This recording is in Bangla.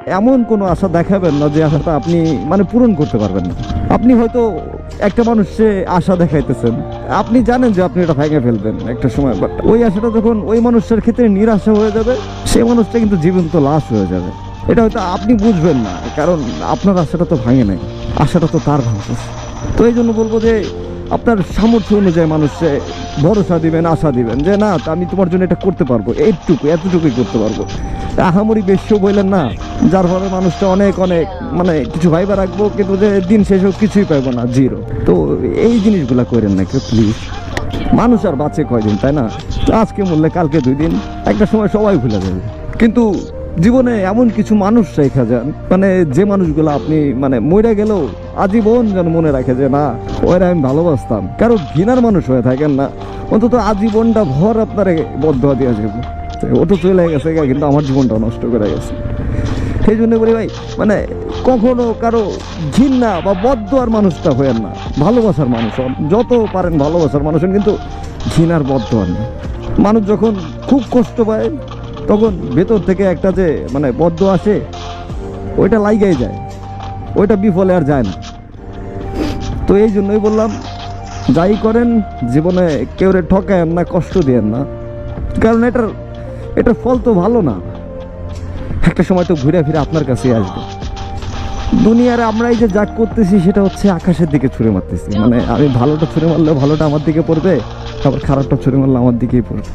এমন কোনো আশা দেখাবেন না যে আশাটা আপনি মানে পূরণ করতে পারবেন না। আপনি হয়তো একটা মানুষে আশা দেখাইতেছেন, আপনি জানেন যে আপনি এটা ভেঙে ফেলবেন একটা সময়, বাট ওই আশাটা যখন ওই মানুষটার ক্ষেত্রে নিরাশা হয়ে যাবে, সেই মানুষটা কিন্তু জীবন্ত লাশ হয়ে যাবে। এটা হয়তো আপনি বুঝবেন না, কারণ আপনার আশাটা তো ভাঙে নাই, আশাটা তো তার ভাঙতেছে। তো এই জন্য বলবো যে আপনার সামর্থ্য অনুযায়ী মানুষে ভরসা দিবেন, আশা দিবেন যে না আমি তোমার জন্য এটা করতে পারবো, এতটুকুই করতে পারবো। আহামরি বেশিও বললেন না, যার ফলে মানুষটা অনেক অনেক মানে কিছু ভাইবা রাখবো, কিন্তু যে দিন শেষ হোক কিছুই পাইবো না, জিরো। তো এই জিনিসগুলা করেন না কেউ প্লিজ। মানুষ আর বাঁচে কয়দিন, তাই না? আজকে মরলে কালকে 2 দিন, একটা সময় সবাই ভুলে যাবে। কিন্তু জীবনে এমন কিছু মানুষ রেখা যান, মানে যে মানুষগুলো আপনি মানে মরে গেলেও আজীবন যেন মনে রাখে যে না ওরা আমি ভালোবাসতাম। কারো ঘৃণার মানুষ হয়ে থাকেন না, অন্তত আজীবনটা ভর আপনারে বদদোয়া দিয়ে যাবো। ও তো চলে গেছে, কিন্তু আমার জীবনটা নষ্ট করে গেছে। সেই জন্য বলি ভাই, মানে কখনো কারো ঘৃণা বা বদদোয়ার মানুষটা হয়েন না, ভালোবাসার মানুষ হন, যত পারেন ভালোবাসার মানুষ হন, কিন্তু ঘৃণার বদদোয়া নেই। মানুষ যখন খুব কষ্ট পায় তখন ভেতর থেকে একটা যে মানে বদদোয়া আসে, ওইটা লাইগাই যায়, ওইটা বিফলে আর যায় না। তো এই জন্যই বললাম, যাই করেন জীবনে কেউ ঠকায়েন না, কষ্ট দিয়েন না, কারণ এটার ফল তো ভালো না। একটা সময় তো ঘুরে ফিরে আপনার কাছেই আসবে। দুনিয়ার আমরা এই যে যা করতেছি সেটা হচ্ছে আকাশের দিকে ছুঁড়ে মারতেছি, মানে আমি ভালোটা ছুঁড়ে মারলেও ভালোটা আমার দিকে পড়বে, আবার খারাপটা ছুঁড়ে মারলে আমার দিকেই পড়বে।